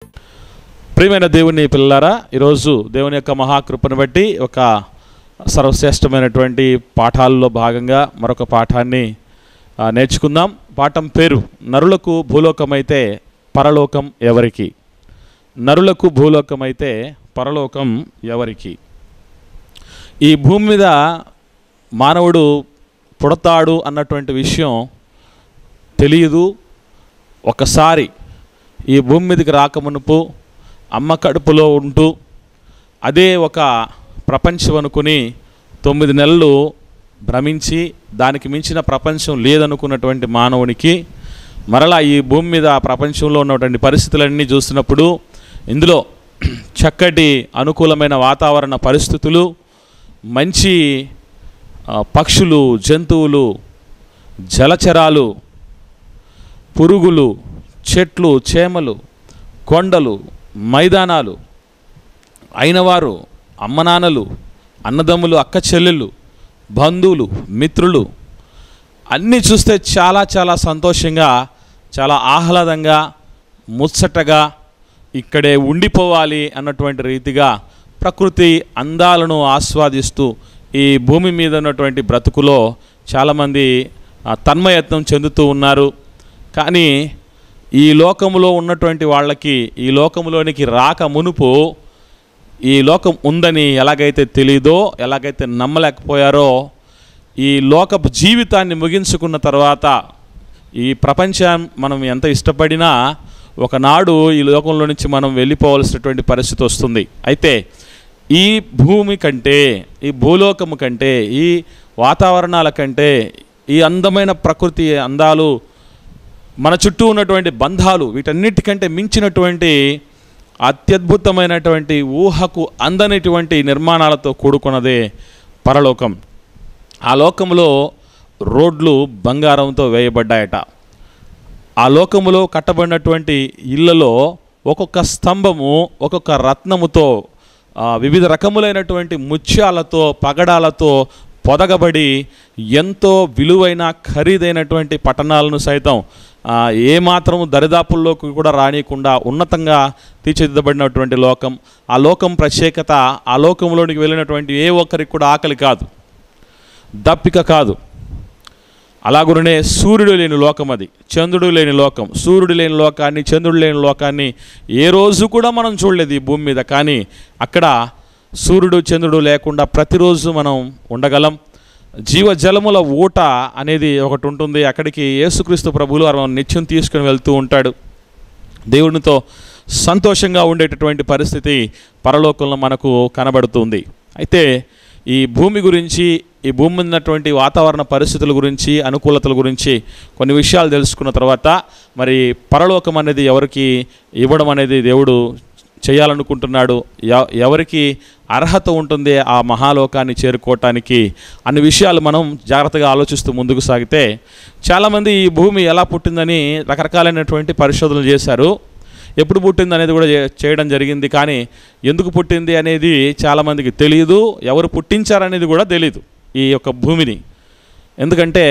ప్రియమైన దేవుని పిల్లలారా, ఈరోజు దేవుని యొక్క మహాకృపను బట్టి ఒక సర్వశ్రేష్టమైనటువంటి పాఠాల్లో భాగంగా మరొక పాఠాన్ని నేర్చుకుందాం. పాఠం పేరు నరులకు భూలోకమైతే పరలోకం ఎవరికి. నరులకు భూలోకమైతే పరలోకం ఎవరికి. ఈ భూమి మీద మానవుడు పుడతాడు అన్నటువంటి విషయం తెలియదు. ఒకసారి ఈ భూమి మీదకి రాకమునుపు అమ్మ కడుపులో ఉంటూ అదే ఒక ప్రపంచం అనుకుని 9 నెలలు భ్రమించి దానికి మించిన ప్రపంచం లేదనుకున్నటువంటి మానవునికి మరలా ఈ భూమి మీద ప్రపంచంలో ఉన్నటువంటి పరిస్థితులన్నీ చూసినప్పుడు ఇందులో చక్కటి అనుకూలమైన వాతావరణ పరిస్థితులు, మంచి పక్షులు, జంతువులు, జలచరాలు, పురుగులు, చెట్లు, చేమలు, కొండలు, మైదానాలు, అయినవారు, అమ్మనాన్నలు, అన్నదమ్ములు, అక్క చెల్లెళ్ళు, బంధువులు, మిత్రులు అన్నీ చూస్తే చాలా చాలా సంతోషంగా, చాలా ఆహ్లాదంగా, ముచ్చటగా ఇక్కడే ఉండిపోవాలి అన్నటువంటి రీతిగా ప్రకృతి అందాలను ఆస్వాదిస్తూ ఈ భూమి మీద ఉన్నటువంటి బ్రతుకులో చాలామంది తన్మయత్నం చెందుతూ ఉన్నారు. కానీ ఈ లోకములో ఉన్నటువంటి వాళ్ళకి ఈ లోకములోనికి రాక మునుపు ఈ లోకం ఉందని ఎలాగైతే తెలీదో, ఎలాగైతే నమ్మలేకపోయారో, ఈ లోకపు జీవితాన్ని ముగించుకున్న తర్వాత ఈ ప్రపంచం మనం ఎంత ఇష్టపడినా ఒకనాడు ఈ లోకంలో నుంచి మనం వెళ్ళిపోవలసినటువంటి పరిస్థితి వస్తుంది. అయితే ఈ భూమి కంటే, ఈ భూలోకము కంటే, ఈ వాతావరణాల కంటే, ఈ అందమైన ప్రకృతి అందాలు, మన చుట్టూ ఉన్నటువంటి బంధాలు, వీటన్నిటికంటే మించినటువంటి అత్యద్భుతమైనటువంటి ఊహకు అందనటువంటి నిర్మాణాలతో కూడుకున్నదే పరలోకం. ఆ లోకంలో రోడ్లు బంగారంతో వేయబడ్డాయట. ఆ లోకములో కట్టబడినటువంటి ఇళ్లలో ఒక్కొక్క స్తంభము ఒక్కొక్క రత్నముతో, వివిధ రకములైనటువంటి ముత్యాలతో, పగడాలతో పొదగబడి ఎంతో విలువైన ఖరీదైనటువంటి పట్టణాలను సైతం ఏమాత్రము దరిదాపుల్లోకి కూడా రానియకుండా ఉన్నతంగా తీర్చిదిద్దబడినటువంటి లోకం. ఆ లోకం ప్రత్యేకత, ఆ లోకంలోనికి వెళ్ళినటువంటి ఏ ఒక్కరికి కూడా ఆకలి కాదు, దప్పిక కాదు. అలాగునే సూర్యుడు లేని లోకం అది, చంద్రుడు లేని లోకం. సూర్యుడు లేని లోకాన్ని, చంద్రుడు లేని లోకాన్ని ఏ రోజు కూడా మనం చూడలేదు ఈ భూమి మీద. కానీ అక్కడ సూర్యుడు చంద్రుడు లేకుండా ప్రతిరోజు మనం ఉండగలం. జీవజలముల ఊట అనేది ఒకటి ఉంటుంది. అక్కడికి యేసుక్రీస్తు ప్రభువులు వారు నిత్యం తీసుకుని వెళ్తూ ఉంటాడు. దేవునితో సంతోషంగా ఉండేటటువంటి పరిస్థితి పరలోకంలో మనకు కనబడుతుంది. అయితే ఈ భూమి గురించి, ఈ భూమి మీద ఉన్నటువంటి వాతావరణ పరిస్థితుల గురించి, అనుకూలతల గురించి కొన్ని విషయాలు తెలుసుకున్న తర్వాత మరి పరలోకం అనేది ఎవరికి ఇవ్వడం అనేది దేవుడు చేయాలనుకుంటున్నాడు, ఎవరికి అర్హత ఉంటుంది ఆ మహాలోకాన్ని చేరుకోవటానికి అన్ని విషయాలు మనం జాగ్రత్తగా ఆలోచిస్తూ ముందుకు సాగితే, చాలామంది ఈ భూమి ఎలా పుట్టిందని రకరకాలైనటువంటి పరిశోధనలు చేశారు. ఎప్పుడు పుట్టింది అనేది కూడా చేయడం జరిగింది. కానీ ఎందుకు పుట్టింది అనేది చాలామందికి తెలియదు, ఎవరు పుట్టించారనేది కూడా తెలియదు ఈ యొక్క భూమిని. ఎందుకంటే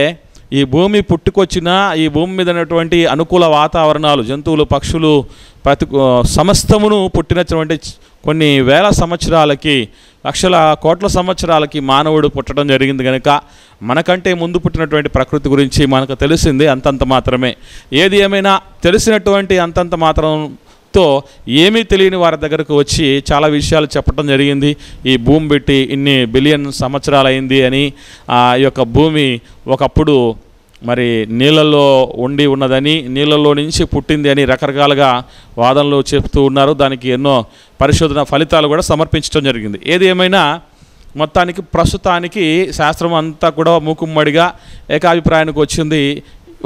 ఈ భూమి పుట్టుకొచ్చిన ఈ భూమి మీద ఉన్నటువంటి అనుకూల వాతావరణాలు, జంతువులు, పక్షులు, సమస్తమును పుట్టినటువంటి కొన్ని వేల సంవత్సరాలకి, లక్షల కోట్ల సంవత్సరాలకి మానవుడు పుట్టడం జరిగింది. కనుక మనకంటే ముందు పుట్టినటువంటి ప్రకృతి గురించి మనకు తెలిసింది అంతంత మాత్రమే. ఏది ఏమైనా తెలిసినటువంటి అంతంత మాత్రంతో ఏమీ తెలియని వారి దగ్గరకు వచ్చి చాలా విషయాలు చెప్పడం జరిగింది. ఈ భూమి పెట్టి ఇన్ని బిలియన్ సంవత్సరాలు అయింది అని, ఈ యొక్క భూమి ఒకప్పుడు మరి నీళ్ళల్లో ఉండి ఉన్నదని, నీళ్ళల్లో నుంచి పుట్టింది అని రకరకాలుగా వాదనలు చెప్తూ ఉన్నారు. దానికి ఎన్నో పరిశోధన ఫలితాలు కూడా సమర్పించడం జరిగింది. ఏది ఏమైనా మొత్తానికి ప్రస్తుతానికి శాస్త్రం అంతా కూడా మూకుమ్మడిగా ఏకాభిప్రాయానికి వచ్చింది.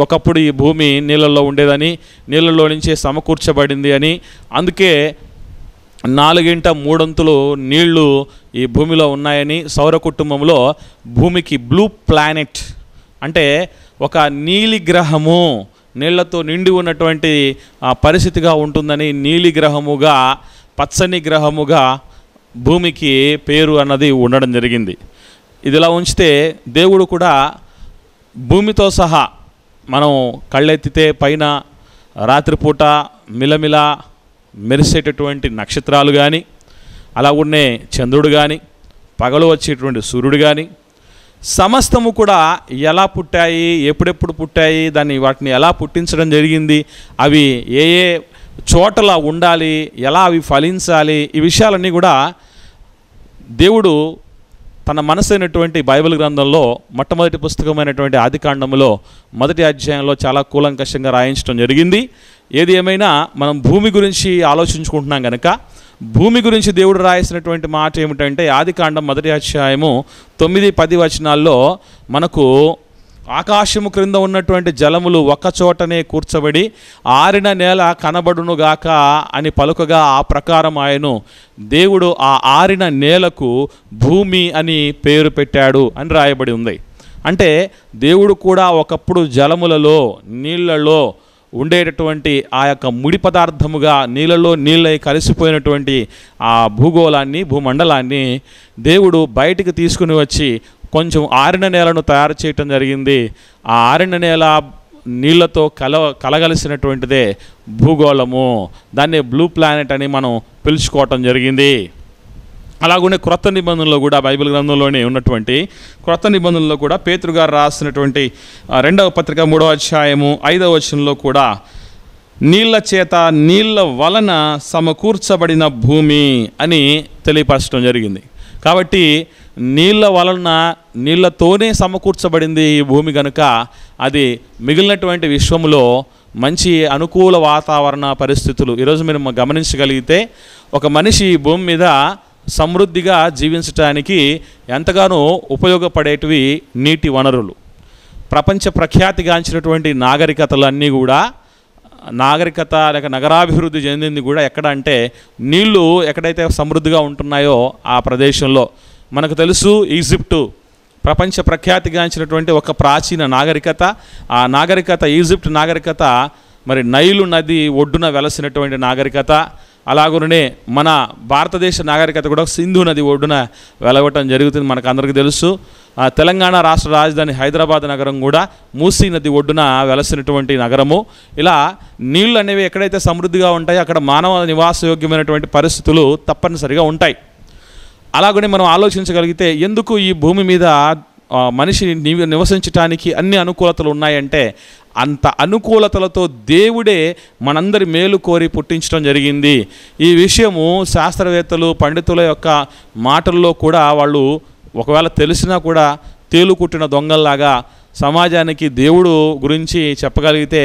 ఒకప్పుడు ఈ భూమి నీళ్ళల్లో ఉండేదని, నీళ్ళల్లో నుంచే సమకూర్చబడింది అని, అందుకే 4/3 నీళ్లు ఈ భూమిలో ఉన్నాయని, సౌర కుటుంబంలో భూమికి బ్లూ ప్లానెట్ అంటే ఒక నీలి గ్రహము, నీళ్లతో నిండి ఉన్నటువంటి పరిస్థితిగా ఉంటుందని, నీలి గ్రహముగా, పచ్చని గ్రహముగా భూమికి పేరు అన్నది ఉండడం జరిగింది. ఇదిలా ఉంచితే దేవుడు కూడా భూమితో సహా మనం కళ్ళెత్తితే పైన రాత్రిపూట మిలమిల మెరిసేటటువంటి నక్షత్రాలు కానీ, అలాగునే చంద్రుడు కానీ, పగలు వచ్చేటువంటి సూర్యుడు కానీ, సమస్తము కూడా ఎలా పుట్టాయి, ఎప్పుడెప్పుడు పుట్టాయి, వాటిని ఎలా పుట్టించడం జరిగింది, అవి ఏ ఏ చోటల ఉండాలి, ఎలా అవి ఫలించాలి, ఈ విషయాలన్నీ కూడా దేవుడు తన మనసైనటువంటి బైబిల్ గ్రంథంలో మొట్టమొదటి పుస్తకమైనటువంటి ఆదికాండములో మొదటి అధ్యాయంలో చాలా కూలంకషంగా రాయించడం జరిగింది. ఏది ఏమైనా మనం భూమి గురించి ఆలోచించుకుంటున్నాం కనుక భూమి గురించి దేవుడు రాసినటువంటి మాట ఏమిటంటే ఆదికాండం మొదటి అధ్యాయము 9-10 వచనాల్లో మనకు ఆకాశము క్రింద ఉన్నటువంటి జలములు ఒక్కచోటనే కూర్చబడి ఆరిన నేల కనబడునుగాక అని పలుకగా ఆ ప్రకారం ఆయను దేవుడు ఆ ఆరిన నేలకు భూమి అని పేరు పెట్టాడు అని రాయబడి ఉంది. అంటే దేవుడు కూడా ఒకప్పుడు జలములలో నీళ్లలో ఉండేటటువంటి ఆ యొక్క ముడి పదార్థముగా నీళ్ళలో నీళ్ళై కలిసిపోయినటువంటి ఆ భూగోళాన్ని, భూమండలాన్ని దేవుడు బయటికి తీసుకుని వచ్చి కొంచెం ఆరిన నేలను తయారు చేయటం జరిగింది. ఆ ఆరిన నేల నీళ్లతో కలగలిసినటువంటిదే భూగోళము. దాన్ని బ్లూ ప్లానెట్ అని మనం పిలుచుకోవటం జరిగింది. అలాగనే క్రొత్త నిబంధనలో కూడా బైబిల్ గ్రంథంలోనే ఉన్నటువంటి క్రొత్త నిబంధనలో కూడా పేతురు గారు రాసినటువంటి 2వ పత్రిక 3వ అధ్యాయము 5వ వచనంలో కూడా నీళ్ల చేత నీళ్ల వలన సమకూర్చబడిన భూమి అని తెలియపరచడం జరిగింది. కాబట్టి నీళ్ల వలన నీళ్లతోనే సమకూర్చబడింది ఈ భూమి కనుక అది మిగిలినటువంటి విశ్వములో మంచి అనుకూల వాతావరణ పరిస్థితులు ఈరోజు మీరు గమనించగలిగితే ఒక మనిషి ఈ భూమి మీద సమృద్ధిగా జీవించడానికి ఎంతగానో ఉపయోగపడేటివి నీటి వనరులు. ప్రపంచ ప్రఖ్యాతిగాంచినటువంటి నాగరికతలు అన్నీ కూడా నాగరికత లేక నగరాభివృద్ధి చెందింది కూడా ఎక్కడ అంటే నీళ్లు ఎక్కడైతే సమృద్ధిగా ఉంటున్నాయో ఆ ప్రదేశంలో. మనకు తెలుసు ఈజిప్టు ప్రపంచ ప్రఖ్యాతిగాంచినటువంటి ఒక ప్రాచీన నాగరికత. ఆ నాగరికత ఈజిప్ట్ నాగరికత మరి నైలు నది ఒడ్డున వెలసినటువంటి నాగరికత. అలాగనే మన భారతదేశ నాగరికత కూడా సింధు నది ఒడ్డున వెలవటం జరుగుతుంది, మనకు అందరికీ తెలుసు. తెలంగాణ రాష్ట్ర రాజధాని హైదరాబాద్ నగరం కూడా మూసీ నది ఒడ్డున వెలసినటువంటి నగరము. ఇలా నీళ్ళు అనేవి ఎక్కడైతే సమృద్ధిగా ఉంటాయో అక్కడ మానవ నివాసయోగ్యమైనటువంటి పరిస్థితులు తప్పనిసరిగా ఉంటాయి. అలాగనే మనం ఆలోచించగలిగితే ఎందుకు ఈ భూమి మీద మనిషి నివసించడానికి అన్ని అనుకూలతలు ఉన్నాయంటే అంత అనుకూలతలతో దేవుడే మనందరి మేలు కోరి పుట్టించడం జరిగింది. ఈ విషయము శాస్త్రవేత్తలు పండితుల యొక్క మాటల్లో కూడా వాళ్ళు ఒకవేళ తెలిసినా కూడా తేలుకుట్టిన దొంగల్లాగా సమాజానికి దేవుడు గురించి చెప్పగలిగితే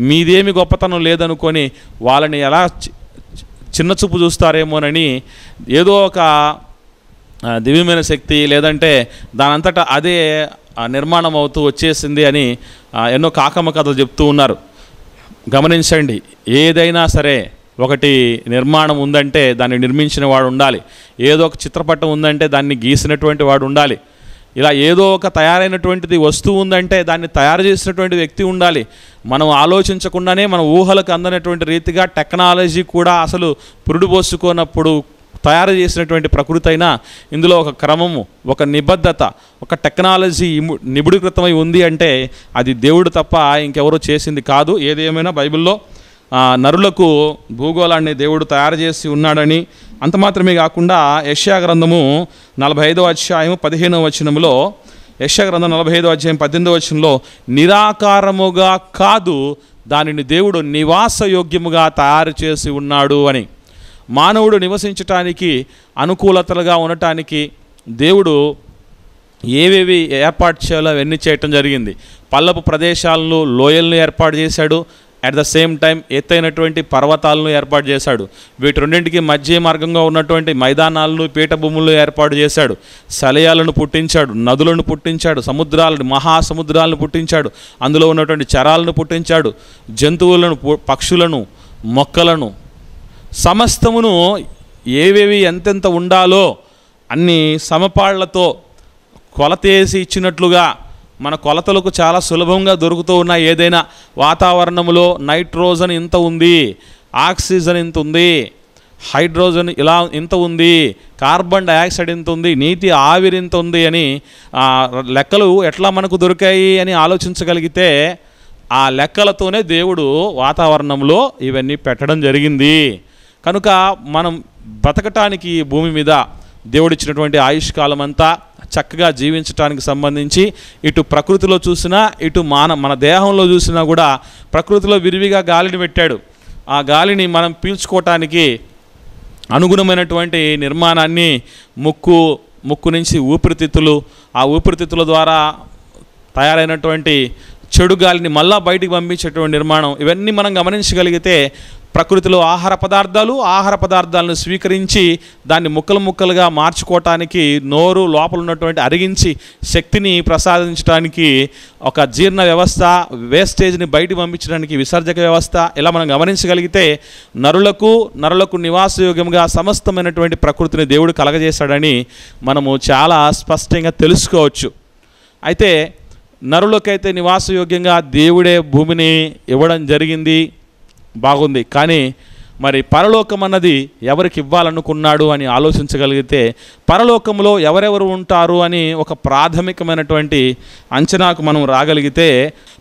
మీదేమి గొప్పతనం లేదనుకొని వాళ్ళని ఎలా చిన్నచూపు చూస్తారేమోనని ఏదో ఒక దివ్యమైన శక్తి లేదంటే దానంతటా అదే నిర్మాణం అవుతూ వచ్చేసింది అని ఎన్నో కాకమ్మ కథలు చెప్తూ ఉన్నారు. గమనించండి, ఏదైనా సరే ఒకటి నిర్మాణం ఉందంటే దాన్ని నిర్మించిన వాడు ఉండాలి, ఏదో ఒక చిత్రపటం ఉందంటే దాన్ని గీసినటువంటి వాడు ఉండాలి, ఇలా ఏదో ఒక తయారైనటువంటిది వస్తువు ఉందంటే దాన్ని తయారు చేసినటువంటి వ్యక్తి ఉండాలి. మనం ఆలోచించకుండానే మన ఊహలకు అందనటువంటి రీతిగా టెక్నాలజీ కూడా అసలు పురుడు పోసుకున్నప్పుడు తయారు చేసినటువంటి ప్రకృతి అయినా ఇందులో ఒక క్రమము, ఒక నిబద్ధత, ఒక టెక్నాలజీ నిబుడీకృతమై ఉంది అంటే అది దేవుడు తప్ప ఇంకెవరో చేసింది కాదు. ఏదేమైనా బైబిల్లో నరులకు భూగోళాన్ని దేవుడు తయారు చేసి ఉన్నాడని, అంత మాత్రమే కాకుండా యెషయా గ్రంథము 45వ అధ్యాయం 15వ వచనంలో, యెషయా గ్రంథం 45వ అధ్యాయం 18వ వచనంలో నిరాకారముగా కాదు దానిని దేవుడు నివాసయోగ్యముగా తయారు చేసి ఉన్నాడు అని. మానవుడు నివసించటానికి అనుకూలతలుగా ఉండటానికి దేవుడు ఏవేవి ఏర్పాటు చేయాలో అవన్నీ చేయటం జరిగింది. పల్లపు ప్రదేశాలను, లోయలను ఏర్పాటు చేశాడు. అట్ ద సేమ్ టైం ఎత్తైనటువంటి పర్వతాలను ఏర్పాటు చేశాడు. వీటి రెండింటికి మధ్య మార్గంగా ఉన్నటువంటి మైదానాలను, పీఠభూములను ఏర్పాటు చేశాడు. సలయాలను పుట్టించాడు, నదులను పుట్టించాడు, సముద్రాలను, మహాసముద్రాలను పుట్టించాడు, అందులో ఉన్నటువంటి చరాలను పుట్టించాడు, జంతువులను, పక్షులను, మొక్కలను, సమస్తమును ఏవేవి ఎంతెంత ఉండాలో అన్ని సమపాళ్లతో కొలతేసి ఇచ్చినట్లుగా మన కొలతలకు చాలా సులభంగా దొరుకుతూ ఉన్నాయి. ఏదైనా వాతావరణంలో నైట్రోజన్ ఇంత ఉంది, ఆక్సిజన్ ఇంత ఉంది, హైడ్రోజన్ ఇలా ఇంత ఉంది, కార్బన్ డయాక్సైడ్ ఇంత ఉంది, నీటి ఆవిరి ఇంత ఉంది అని లెక్కలు ఎట్లా మనకు దొరికాయి అని ఆలోచించగలిగితే ఆ లెక్కలతోనే దేవుడు వాతావరణంలో ఇవన్నీ పెట్టడం జరిగింది. కనుక మనం బ్రతకటానికి ఈ భూమి మీద దేవుడిచ్చినటువంటి ఆయుష్కాలం అంతా చక్కగా జీవించడానికి సంబంధించి ఇటు ప్రకృతిలో చూసినా ఇటు మన దేహంలో చూసినా కూడా ప్రకృతిలో విరివిగా గాలిని పెట్టాడు. ఆ గాలిని మనం పీల్చుకోవటానికి అనుగుణమైనటువంటి నిర్మాణాన్ని ముక్కు నుంచి ఊపిరితిత్తులు, ఆ ఊపిరితిత్తుల ద్వారా తయారైనటువంటి చెడు గాలిని మళ్ళా బయటికి పంపించేటువంటి నిర్మాణం, ఇవన్నీ మనం గమనించగలిగితే ప్రకృతిలో ఆహార పదార్థాలను స్వీకరించి దాన్ని ముక్కలుగా మార్చుకోవటానికి నోరు లోపల ఉన్నటువంటి అరిగించి శక్తిని ప్రసాదించడానికి ఒక జీర్ణ వ్యవస్థ, వేస్టేజ్ని బయటికి పంపించడానికి విసర్జక వ్యవస్థ, ఇలా మనం గమనించగలిగితే నరులకు నివాసయోగ్యంగా సమస్తమైనటువంటి ప్రకృతిని దేవుడు కలగజేశాడని మనము చాలా స్పష్టంగా తెలుసుకోవచ్చు. అయితే నరులకైతే నివాసయోగ్యంగా దేవుడే భూమిని ఇవ్వడం జరిగింది, బాగుంది. కానీ మరి పరలోకం అన్నది ఎవరికి ఇవ్వాలనుకున్నాడు అని ఆలోచించగలిగితే పరలోకంలో ఎవరెవరు ఉంటారు అని ఒక ప్రాథమికమైనటువంటి అంచనాకు మనం రాగలిగితే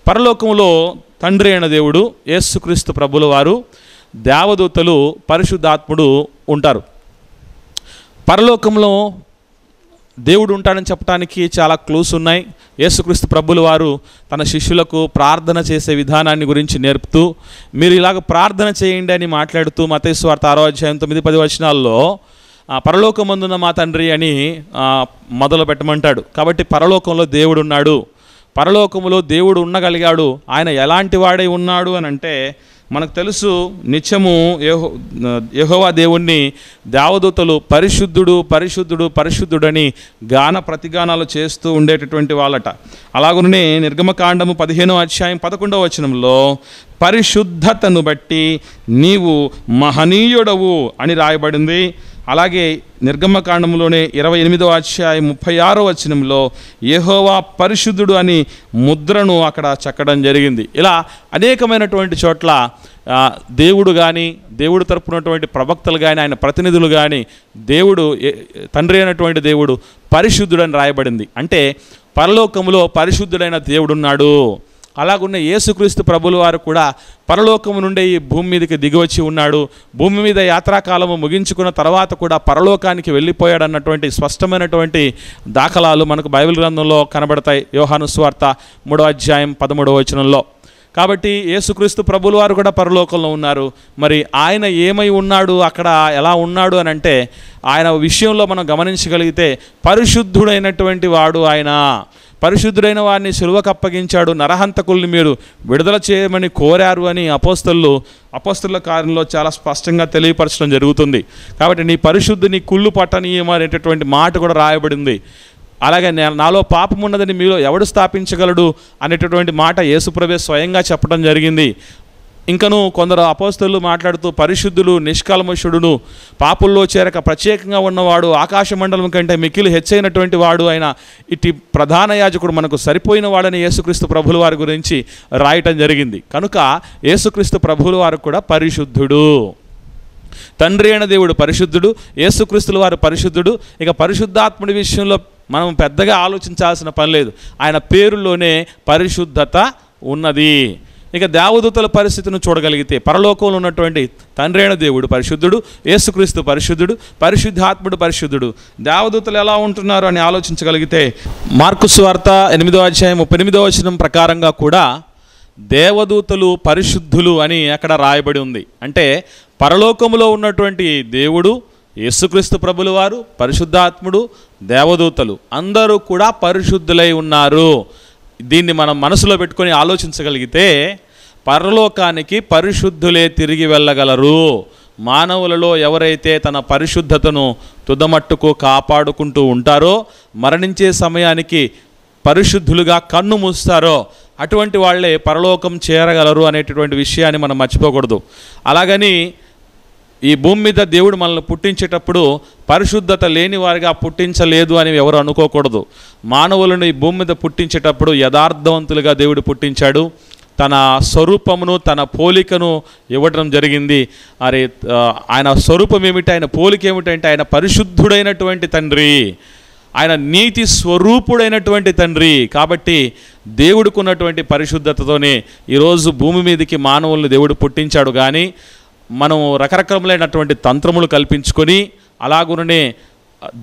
పరలోకంలో తండ్రి అయిన దేవుడు, యేసుక్రీస్తు ప్రభుల వారు, దేవదూతలు, పరిశుద్ధాత్ముడు ఉంటారు. పరలోకంలో దేవుడు ఉంటాడని చెప్పడానికి చాలా క్లూస్ ఉన్నాయి. యేసుక్రీస్తు ప్రభుల వారు తన శిష్యులకు ప్రార్థన చేసే విధానాన్ని గురించి నేర్పుతూ మీరు ఇలాగ ప్రార్థన చేయండి అని మాట్లాడుతూ మత్తయి సువార్త 6వ అధ్యాయం 9-10 వచనాల్లో పరలోకమందున్న మా తండ్రి అని మొదలు పెట్టమంటాడు. కాబట్టి పరలోకంలో దేవుడు ఉన్నాడు. పరలోకంలో దేవుడు ఉండగలిగాడు. ఆయన ఎలాంటి వాడై ఉన్నాడు అని అంటే మనకు తెలుసు, నిత్యము యెహోవా దేవుణ్ణి దేవదూతలు పరిశుద్ధుడు పరిశుద్ధుడు పరిశుద్ధుడని గాన ప్రతిగానాలు చేస్తూ ఉండేటటువంటి వాళ్ళట. అలాగనే నిర్గమకాండము 15వ అధ్యాయం 11వ వచనంలో పరిశుద్ధతను బట్టి నీవు మహనీయుడవు అని రాయబడింది. అలాగే నిర్గమకాండంలోనే 28వ అధ్యాయం 36వ వచనంలో యెహోవా పరిశుద్ధుడు అని ముద్రను అక్కడ చెక్కడం జరిగింది. ఇలా అనేకమైనటువంటి చోట్ల దేవుడు కానీ, దేవుడు తరపునటువంటి ప్రవక్తలు కానీ, ఆయన ప్రతినిధులు కానీ దేవుడు తండ్రి అయినటువంటి దేవుడు పరిశుద్ధుడని రాయబడింది. అంటే పరలోకములో పరిశుద్ధుడైన దేవుడున్నాడు. అలాగున్న యేసుక్రీస్తు ప్రభుల వారు కూడా పరలోకము నుండి ఈ భూమి మీదకి దిగివచ్చి ఉన్నాడు. భూమి మీద యాత్రాకాలము ముగించుకున్న తర్వాత కూడా పరలోకానికి వెళ్ళిపోయాడు అన్నటువంటి స్పష్టమైనటువంటి దాఖలాలు మనకు బైబిల్ గ్రంథంలో కనబడతాయి. యోహాను సువార్త 3వ అధ్యాయం 13వ వచనంలో. కాబట్టి యేసుక్రీస్తు ప్రభుల వారు కూడా పరలోకంలో ఉన్నారు. మరి ఆయన ఏమై ఉన్నాడు, అక్కడ ఎలా ఉన్నాడు అని అంటే ఆయన విషయంలో మనం గమనించగలిగితే పరిశుద్ధుడైనటువంటి వాడు. ఆయన పరిశుద్ధుడైన వారిని సిలువకు అప్పగించాడు. నరహంతకుల్ని మీరు విడుదల చేయమని కోరారు అని అపోస్తలుల కార్యంలో చాలా స్పష్టంగా తెలియపరచడం జరుగుతుంది. కాబట్టి నీ పరిశుద్ధిని కుళ్ళు పట్టనీయము అనేటటువంటి మాట కూడా రాయబడింది. అలాగే నాలో పాపం ఉన్నదని మీలో ఎవడు స్థాపించగలడు అనేటటువంటి మాట యేసుప్రభువే స్వయంగా చెప్పడం జరిగింది. ఇంకను కొందరు అపోస్తలులు మాట్లాడుతూ పరిశుద్ధులు, నిష్కల్మషుడును, పాపుల్లో చేరక ప్రత్యేకంగా ఉన్నవాడు, ఆకాశమండలం కంటే మిక్కిలి హెచ్చైనటువంటి వాడు అయిన ఇటు ప్రధాన యాజకుడు మనకు సరిపోయిన వాడని యేసుక్రీస్తు ప్రభుల వారి గురించి రాయటం జరిగింది. కనుక యేసుక్రీస్తు ప్రభుల వారు కూడా పరిశుద్ధుడు. తండ్రి అయిన దేవుడు పరిశుద్ధుడు, యేసుక్రీస్తుల వారు పరిశుద్ధుడు. ఇక పరిశుద్ధాత్ముడి విషయంలో మనం పెద్దగా ఆలోచించాల్సిన పని లేదు. ఆయన పేరులోనే పరిశుద్ధత ఉన్నది. ఇక దేవదూతల పరిస్థితిని చూడగలిగితే పరలోకంలో ఉన్నటువంటి తండ్రి అయిన దేవుడు పరిశుద్ధుడు, యేసుక్రీస్తు పరిశుద్ధుడు, పరిశుద్ధాత్ముడు పరిశుద్ధుడు. దేవదూతలు ఎలా ఉంటున్నారు అని ఆలోచించగలిగితే మార్కు సువార్త 8వ అధ్యాయం 38వ వచనం ప్రకారంగా కూడా దేవదూతలు పరిశుద్ధులు అని అక్కడ రాయబడి ఉంది. అంటే పరలోకములో ఉన్నటువంటి దేవుడు, యేసుక్రీస్తు ప్రభుల వారు, పరిశుద్ధాత్ముడు, దేవదూతలు అందరూ కూడా పరిశుద్ధులై ఉన్నారు. దీన్ని మనం మనసులో పెట్టుకొని ఆలోచించగలిగితే పరలోకానికి పరిశుద్ధులే తిరిగి వెళ్ళగలరు. మానవులలో ఎవరైతే తన పరిశుద్ధతను తుదమట్టుకు కాపాడుకుంటూ ఉంటారో, మరణించే సమయానికి పరిశుద్ధులుగా కన్ను మూస్తారో అటువంటి వాళ్ళే పరలోకం చేరగలరు అనేటటువంటి విషయాన్ని మనం మర్చిపోకూడదు. అలాగని ఈ భూమి మీద దేవుడు మనల్ని పుట్టించేటప్పుడు పరిశుద్ధత లేని వారిగా పుట్టించలేదు అని ఎవరు అనుకోకూడదు. మానవులను ఈ భూమి మీద పుట్టించేటప్పుడు యథార్థవంతులుగా దేవుడు పుట్టించాడు. తన స్వరూపమును, తన పోలికను ఇవ్వడం జరిగింది. అరే ఆయన స్వరూపం ఏమిటి, ఆయన పోలిక ఏమిటంటే ఆయన పరిశుద్ధుడైనటువంటి తండ్రి, ఆయన నీతి స్వరూపుడైనటువంటి తండ్రి. కాబట్టి దేవుడికి ఉన్నటువంటి పరిశుద్ధతతోనే ఈరోజు భూమి మీదకి మానవుల్ని దేవుడు పుట్టించాడు. కానీ మనం రకరకాలైనటువంటి తంత్రములు కల్పించుకొని అలాగునే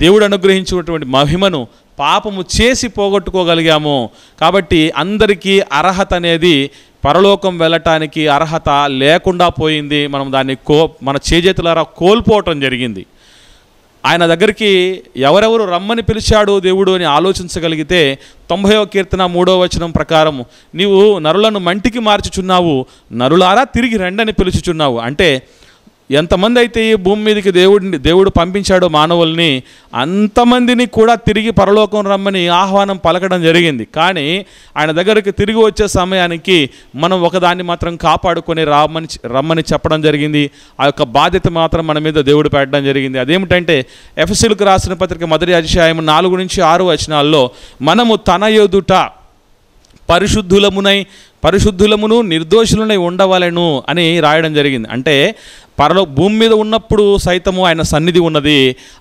దేవుడు అనుగ్రహించినటువంటి మహిమను పాపము చేసి పోగొట్టుకోగలిగాము. కాబట్టి అందరికీ అర్హత అనేది పరలోకం వెళ్ళటానికి అర్హత లేకుండా పోయింది. మనం దాన్ని మన చేజేతులారా కోల్పోవటం జరిగింది. ఆయన దగ్గరికి ఎవరెవరు రమ్మని పిలిచాడు దేవుడు అని ఆలోచించగలిగితే 90వ కీర్తన 3వ వచనం ప్రకారం నీవు నరులను మంటికి మార్చుచున్నావు, నరులారా తిరిగి రండని పిలుచుచున్నావు. అంటే ఎంతమంది అయితే ఈ భూమి మీదకి దేవుడు పంపించాడో మానవుల్ని, అంతమందిని కూడా తిరిగి పరలోకం రమ్మని ఆహ్వానం పలకడం జరిగింది. కానీ ఆయన దగ్గరికి తిరిగి వచ్చే సమయానికి మనం ఒకదాన్ని మాత్రం కాపాడుకొని రమ్మని చెప్పడం జరిగింది. ఆ యొక్క బాధ్యత మాత్రం మన మీద దేవుడు పెట్టడం జరిగింది. అదేమిటంటే ఎఫెసీయులకు రాసిన పత్రిక 1వ అధ్యాయం 4 నుంచి 6 వచనాల్లో మనము తన ఎదుట పరిశుద్ధులమును నిర్దోషులనై ఉండవలెను అని రాయడం జరిగింది. అంటే భూమి మీద ఉన్నప్పుడు సైతము ఆయన సన్నిధి ఉన్నది.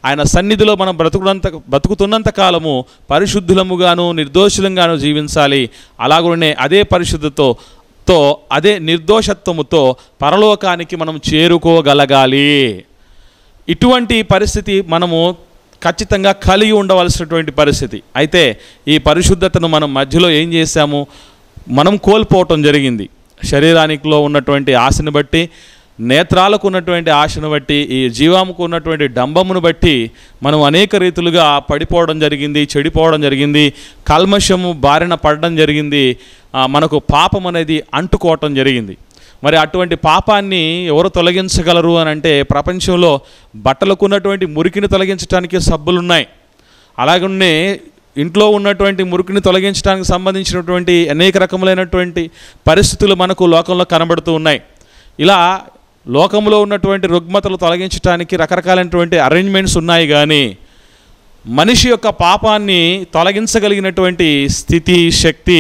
ఆయన సన్నిధిలో మనం బ్రతుకుతున్నంత కాలము పరిశుద్ధులముగాను నిర్దోషులంగాను జీవించాలి. అలాగనే అదే పరిశుద్ధతతో అదే నిర్దోషత్వముతో పరలోకానికి మనం చేరుకోగలగాలి. ఇటువంటి పరిస్థితి మనము ఖచ్చితంగా కలిగి ఉండవలసినటువంటి పరిస్థితి. అయితే ఈ పరిశుద్ధతను మనం మధ్యలో ఏం చేశాము? మనం కోల్పోవటం జరిగింది. శరీరానికిలో ఉన్నటువంటి ఆశను బట్టి, నేత్రాలకు ఉన్నటువంటి ఆశను బట్టి, ఈ జీవాముకు ఉన్నటువంటి డంబమును బట్టి మనం అనేక రీతులుగా పడిపోవడం జరిగింది, చెడిపోవడం జరిగింది, కల్మషము బారిన పడడం జరిగింది, మనకు పాపం అనేది అంటుకోవటం జరిగింది. మరి అటువంటి పాపాన్ని ఎవరు తొలగించగలరు అని అంటే ప్రపంచంలో బట్టలకు ఉన్నటువంటి మురికిని తొలగించడానికి సబ్బులు ఉన్నాయి. అలాగనే ఇంట్లో ఉన్నటువంటి మురికిని తొలగించడానికి సంబంధించినటువంటి అనేక రకములైనటువంటి పరిస్థితులు మనకు లోకంలో కనబడుతూ ఉన్నాయి. ఇలా లోకంలో ఉన్నటువంటి రుగ్మతలు తొలగించడానికి రకరకాలైనటువంటి అరేంజ్మెంట్స్ ఉన్నాయి. కానీ మనిషి యొక్క పాపాన్ని తొలగించగలిగినటువంటి స్థితి, శక్తి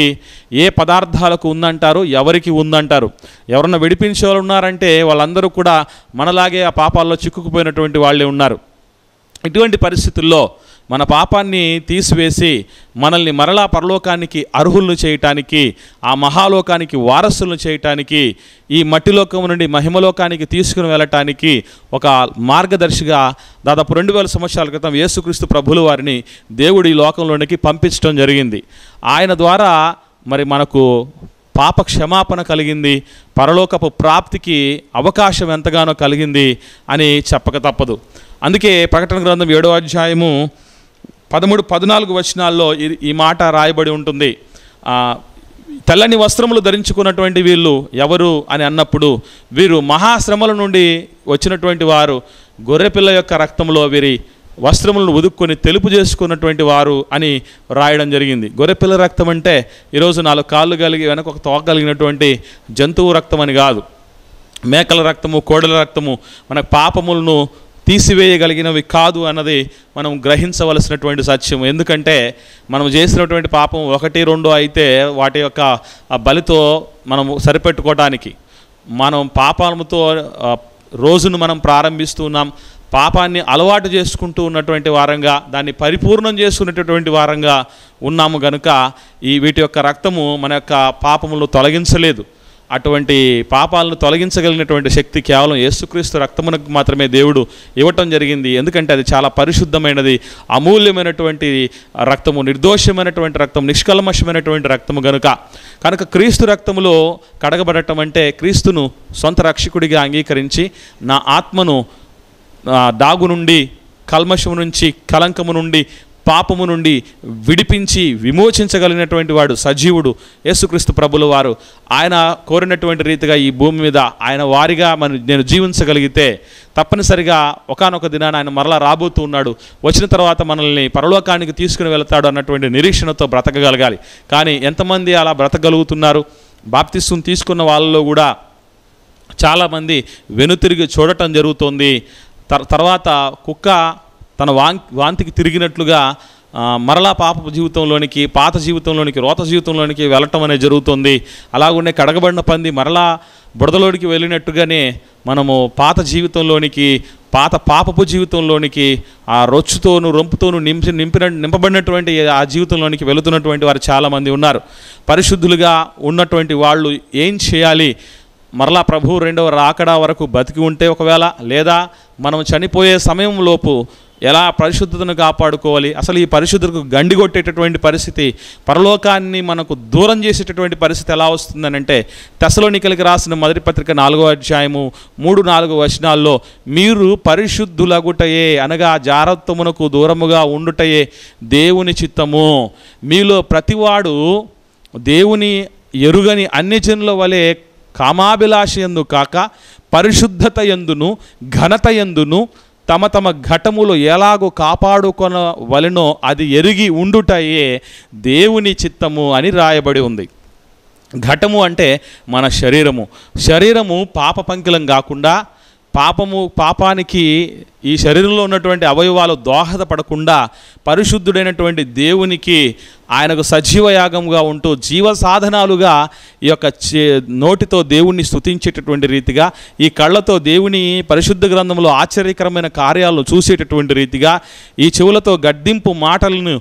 ఏ పదార్థాలకు ఉందంటారు? ఎవరికి ఉందంటారు? ఎవరన్నా విడిపించే వాళ్ళు ఉన్నారంటే వాళ్ళందరూ కూడా మనలాగే ఆ పాపాల్లో చిక్కుకుపోయినటువంటి వాళ్ళే ఉన్నారు. ఇటువంటి పరిస్థితుల్లో మన పాపాన్ని తీసివేసి మనల్ని మరలా పరలోకానికి అర్హులను చేయటానికి, ఆ మహాలోకానికి వారసులను చేయటానికి, ఈ మట్టిలోకం నుండి మహిమలోకానికి తీసుకుని వెళ్ళటానికి ఒక మార్గదర్శిగా దాదాపు 2000 సంవత్సరాల క్రితం యేసుక్రీస్తు ప్రభులు వారిని దేవుడు ఈ లోకంలోనికి పంపించడం జరిగింది. ఆయన ద్వారా మరి మనకు పాప క్షమాపణ కలిగింది, పరలోకపు ప్రాప్తికి అవకాశం ఎంతగానో కలిగింది అని చెప్పక తప్పదు. అందుకే ప్రకటన గ్రంథం 7వ అధ్యాయము 13-14 వచనాల్లో ఈ మాట రాయబడి ఉంటుంది. తెల్లని వస్త్రములు ధరించుకున్నటువంటి వీళ్ళు ఎవరు అని అన్నప్పుడు వీరు మహాశ్రమల నుండి వచ్చినటువంటి వారు, గొర్రెపిల్ల యొక్క రక్తంలో వీరి వస్త్రములను ఉదుక్కొని తెలుపు చేసుకున్నటువంటి వారు అని రాయడం జరిగింది. గొర్రెపిల్ల రక్తం అంటే ఈరోజు 4 కాళ్ళు కలిగి వెనక ఒక తోక కలిగినటువంటి జంతువు రక్తం అని కాదు. మేకల రక్తము, కోడల రక్తము మనకు పాపములను తీసివేయగలిగినవి కాదు అన్నది మనం గ్రహించవలసినటువంటి సత్యం. ఎందుకంటే మనం చేసినటువంటి పాపం 1-2 అయితే వాటి యొక్క బలితో మనం సరిపెట్టుకోవడానికి మనం పాపముతో రోజును మనం ప్రారంభిస్తున్నాం. పాపాన్ని అలవాటు చేసుకుంటూ ఉన్నటువంటి వారంగా, దాన్ని పరిపూర్ణం చేసుకునేటటువంటి వారంగా ఉన్నాము గనుక వీటి యొక్క రక్తము మన యొక్క పాపములను తొలగించలేదు. అటువంటి పాపాలను తొలగించగలిగినటువంటి శక్తి కేవలం యేసుక్రీస్తు రక్తమునకు మాత్రమే దేవుడు ఇవ్వటం జరిగింది. ఎందుకంటే అది చాలా పరిశుద్ధమైనది, అమూల్యమైనటువంటి రక్తము, నిర్దోషమైనటువంటి రక్తం, నిష్కల్మషమైనటువంటి రక్తము కనుక క్రీస్తు రక్తములో కడగబడటం అంటే క్రీస్తును సొంత రక్షకుడిగా అంగీకరించి నా ఆత్మను దాగు నుండి, కల్మషము నుంచి, కలంకము నుండి, పాపము నుండి విడిపించి విమోచించగలిగినటువంటి వాడు సజీవుడు యేసుక్రీస్తు ప్రభుల వారు. ఆయన కోరినటువంటి రీతిగా ఈ భూమి మీద ఆయన వారిగా నేను జీవించగలిగితే తప్పనిసరిగా ఒకానొక దినాన ఆయన మరలా రాబోతూ ఉన్నాడు. వచ్చిన తర్వాత మనల్ని పరలోకానికి తీసుకుని వెళతాడు అన్నటువంటి నిరీక్షణతో బ్రతకగలగాలి. కానీ ఎంతమంది అలా బ్రతకగలుగుతున్నారు? బాప్తిస్వం తీసుకున్న వాళ్ళలో కూడా చాలామంది వెనుతిరిగి చూడటం జరుగుతోంది. తర్వాత కుక్క తన వాంతికి తిరిగినట్లుగా మరలా పాప జీవితంలోనికి, పాత జీవితంలోనికి, రోత జీవితంలోనికి వెళ్ళటం అనేది జరుగుతుంది. అలాగనే కడగబడిన పంది మరలా బురదలోనికి వెళ్ళినట్టుగానే మనము పాత జీవితంలోనికి, పాత పాపపు జీవితంలోనికి, ఆ రొచ్చుతోనూ రొంపుతోనూ నింపబడినటువంటి ఆ జీవితంలోనికి వెళుతున్నటువంటి వారు చాలామంది ఉన్నారు. పరిశుద్ధులుగా ఉన్నటువంటి వాళ్ళు ఏం చేయాలి? మరలా ప్రభు రెండవ రాకడా వరకు బతికి ఉంటే ఒకవేళ, లేదా మనం చనిపోయే సమయంలోపు ఎలా పరిశుద్ధతను కాపాడుకోవాలి, అసలు ఈ పరిశుద్ధతకు గండి కొట్టేటటువంటి పరిస్థితి, పరలోకాన్ని మనకు దూరం చేసేటటువంటి పరిస్థితి ఎలా వస్తుందనంటే, తెస్సలోనికైలకు రాసిన మొదటి పత్రిక 4వ అధ్యాయము 3-4 వచనాల్లో, మీరు పరిశుద్ధులగుటయే అనగా జారత్వమునకు దూరముగా ఉండుటయే దేవుని చిత్తము. మీలో ప్రతివాడు దేవుని ఎరుగని అన్ని జనుల వలె కామాభిలాష యందు కాక పరిశుద్ధత యందును ఘనత యందును తమ తమ ఘటములు ఎలాగో కాపాడుకొనవలెనో అది ఎరిగి ఉండుటయే దేవుని చిత్తము అని రాయబడి ఉంది. ఘటము అంటే మన శరీరము పాప పంకిలం కాకుండా, పాపానికి ఈ శరీరంలో ఉన్నటువంటి అవయవాలు దోహదపడకుండా పరిశుద్ధుడైనటువంటి దేవునికి ఆయనకు సజీవయాగంగా ఉంటూ జీవ సాధనాలుగా ఈ యొక్క నోటితో దేవుణ్ణి స్తుతించేటటువంటి రీతిగా, ఈ కళ్ళతో దేవుని పరిశుద్ధ గ్రంథంలో ఆశ్చర్యకరమైన కార్యాలను చూసేటటువంటి రీతిగా, ఈ చెవులతో గద్దింపు మాటలను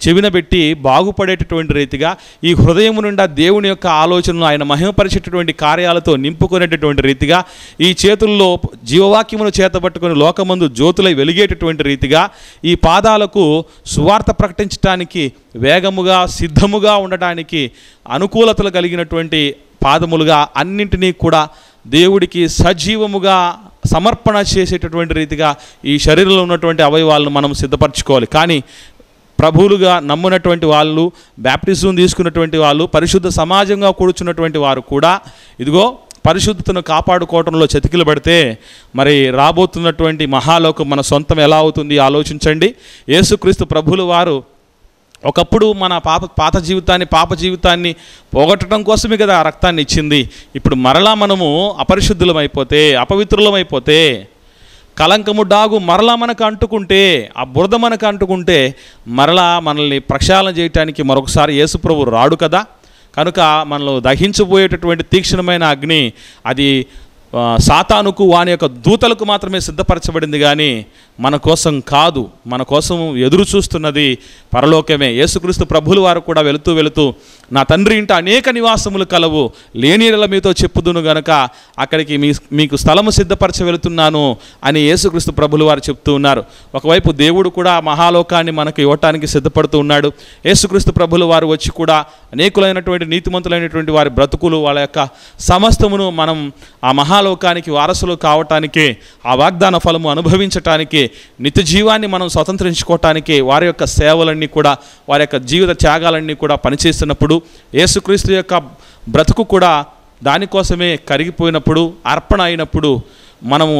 చెవిన పెట్టి బాగుపడేటటువంటి రీతిగా, ఈ హృదయం నుండి దేవుని యొక్క ఆలోచనలు ఆయన మహిమపరిచేటటువంటి కార్యాలతో నింపుకునేటటువంటి రీతిగా, ఈ చేతుల్లో జీవవాక్యమును చేతబట్టుకుని లోకమందు జ్యోతులై వెలిగేటటువంటి రీతిగా, ఈ పాదాలకు సువార్త ప్రకటించడానికి వేగముగా సిద్ధముగా ఉండటానికి అనుకూలతలు కలిగినటువంటి పాదములుగా అన్నింటినీ కూడా దేవుడికి సజీవముగా సమర్పణ చేసేటటువంటి రీతిగా ఈ శరీరంలో ఉన్నటువంటి అవయవాలను మనం సిద్ధపరచుకోవాలి. కానీ ప్రభువులుగా నమ్మునటువంటి వాళ్ళు, బ్యాప్టిజం తీసుకున్నటువంటి వాళ్ళు, పరిశుద్ధ సమాజంగా కూర్చున్నటువంటి వారు కూడా ఇదిగో పరిశుద్ధతను కాపాడుకోవడంలో చతికిలు పడితే మరి రాబోతున్నటువంటి మహాలోకం మన సొంతం ఎలా అవుతుంది ఆలోచించండి. యేసుక్రీస్తు ప్రభువుల వారు ఒకప్పుడు మన పాత జీవితాన్ని పోగొట్టడం కోసమే కదా ఆ రక్తాన్ని ఇచ్చింది. ఇప్పుడు మరలా మనము అపరిశుద్ధులమైపోతే, అపవిత్రులమైపోతే, కలంకము డాగు మరలా మనకు అంటుకుంటే, ఆ బురద మనకు అంటుకుంటే మరలా మనల్ని ప్రక్షాళన చేయటానికి మరొకసారి యేసుప్రభు రాడు కదా. కనుక మనలో దహించబోయేటటువంటి తీక్షణమైన అగ్ని అది సాతానుకు వాని యొక్క దూతలకు మాత్రమే సిద్ధపరచబడింది, కానీ మన కోసం కాదు. మన కోసం ఎదురు చూస్తున్నది పరలోకమే. యేసుక్రీస్తు ప్రభువుల వారు కూడా వెళుతూ నా తండ్రి ఇంట అనేక నివాసములు కలవు, లేనిల మీతో చెప్పుదును గనక అక్కడికి మీకు స్థలము సిద్ధపరచ వెళుతున్నాను అని యేసుక్రీస్తు ప్రభువుల వారు చెప్తూ ఉన్నారు. ఒకవైపు దేవుడు కూడా మహాలోకాన్ని మనకు ఇవ్వటానికి సిద్ధపడుతూ ఉన్నాడు. యేసుక్రీస్తు ప్రభువుల వారు వచ్చి కూడా అనేకులైనటువంటి నీతిమంతులైనటువంటి వారి బ్రతుకులు, వాళ్ళ యొక్క సమస్తమును మనం ఆ మహాలోకానికి వారసులు కావటానికి, ఆ వాగ్దాన ఫలము అనుభవించటానికి, నిత్య జీవాన్ని మనం స్వతంత్రించుకోవటానికి వారి యొక్క సేవలన్నీ కూడా, వారి యొక్క జీవిత త్యాగాలన్నీ కూడా పనిచేస్తున్నప్పుడు, యేసుక్రీస్తు యొక్క బ్రతుకు కూడా దానికోసమే కరిగిపోయినప్పుడు, అర్పణ అయినప్పుడు మనము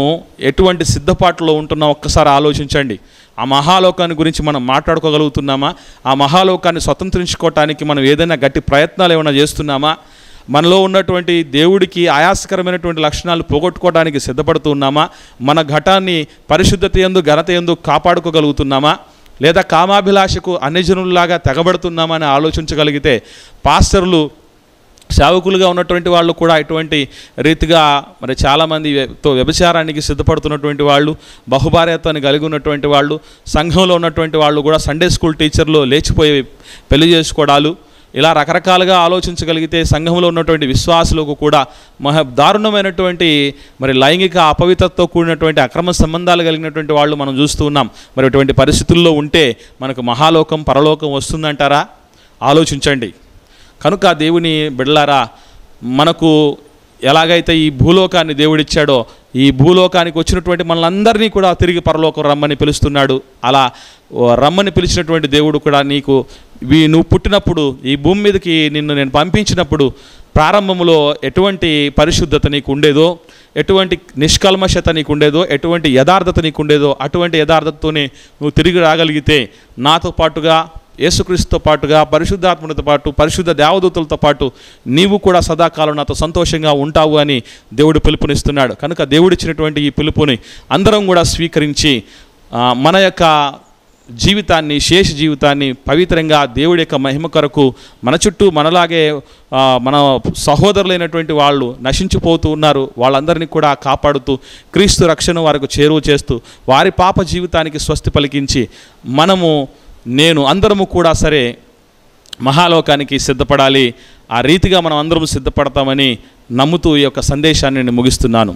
ఎటువంటి సిద్ధపాటులో ఉంటున్నాం ఒక్కసారి ఆలోచించండి. ఆ మహాలోకాన్ని గురించి మనం మాట్లాడుకోగలుగుతున్నామా? ఆ మహాలోకాన్ని స్వతంత్రించుకోవటానికి మనం ఏదైనా గట్టి ప్రయత్నాలు ఏమైనా చేస్తున్నామా? మనలో ఉన్నటువంటి దేవుడికి ఆయాసకరమైనటువంటి లక్షణాలు పోగొట్టుకోవడానికి సిద్ధపడుతూ ఉన్నామా? మన ఘటాన్ని పరిశుద్ధత యందు ఘనత యందు కాపాడుకోగలుగుతున్నామా? లేదా కామాభిలాషకు అన్యజనుల్లాగా తెగబడుతున్నామా అని ఆలోచించగలిగితే, పాస్టర్లు సేవకులుగా ఉన్నటువంటి వాళ్ళు కూడా ఇటువంటి రీతిగా మరి చాలామందితో వ్యభిచారానికి సిద్ధపడుతున్నటువంటి వాళ్ళు, బహుభార్యత్వాన్ని కలిగి ఉన్నటువంటి వాళ్ళు, సంఘంలో ఉన్నటువంటి వాళ్ళు కూడా సండే స్కూల్ టీచర్లు లేచిపోయి పెళ్లి చేసుకోవడాలు, ఇలా రకరకాలుగా ఆలోచించగలిగితే సంఘంలో ఉన్నటువంటి విశ్వాసులకు కూడా దారుణమైనటువంటి మరి లైంగిక అపవిత్రతో కూడినటువంటి అక్రమ సంబంధాలు కలిగినటువంటి వాళ్ళు మనం చూస్తూ ఉన్నాం. మరి ఇటువంటి పరిస్థితుల్లో ఉంటే మనకు మహాలోకం పరలోకం వస్తుందంటారా? ఆలోచించండి. కనుక దేవుని బిడ్డలారా, మనకు ఎలాగైతే ఈ భూలోకాన్ని దేవుడిచ్చాడో, ఈ భూలోకానికి వచ్చినటువంటి మనలందరినీ కూడా తిరిగి పరలోకం రమ్మని పిలుస్తున్నాడు. అలా రమ్మని పిలిచినటువంటి దేవుడు కూడా నువ్వు పుట్టినప్పుడు ఈ భూమి మీదకి నిన్ను నేను పంపించినప్పుడు ప్రారంభంలో ఎటువంటి పరిశుద్ధత నీకు ఉండేదో, ఎటువంటి నిష్కల్మషత నీకు ఉండేదో, ఎటువంటి యథార్థత నీకు ఉండేదో, అటువంటి యథార్థతతోనే నువ్వు తిరిగి రాగలిగితే నాతో పాటుగా, యేసుక్రీస్తుతో పాటుగా, పరిశుద్ధాత్మతో పాటు, పరిశుద్ధ దేవదూతలతో పాటు నీవు కూడా సదాకాలం నాతో సంతోషంగా ఉంటావు అని దేవుడు పిలుపునిస్తున్నాడు. కనుక దేవుడిచ్చినటువంటి ఈ పిలుపుని అందరం కూడా స్వీకరించి మన యొక్క జీవితాన్ని, శేష జీవితాన్ని పవిత్రంగా దేవుడి యొక్క మహిమ కొరకు, మన చుట్టూ మనలాగే మన సహోదరులైనటువంటి వాళ్ళు నశించిపోతూ ఉన్నారు, వాళ్ళందరినీ కూడా కాపాడుతూ క్రీస్తు రక్షణ వారికి చేరువ చేస్తూ వారి పాప జీవితానికి స్వస్తి పలికించి అందరము కూడా సరే మహాలోకానికి సిద్ధపడాలి. ఆ రీతిగా మనం అందరం సిద్ధపడతామని నమ్ముతూ ఈ యొక్క సందేశాన్ని నేను ముగిస్తున్నాను.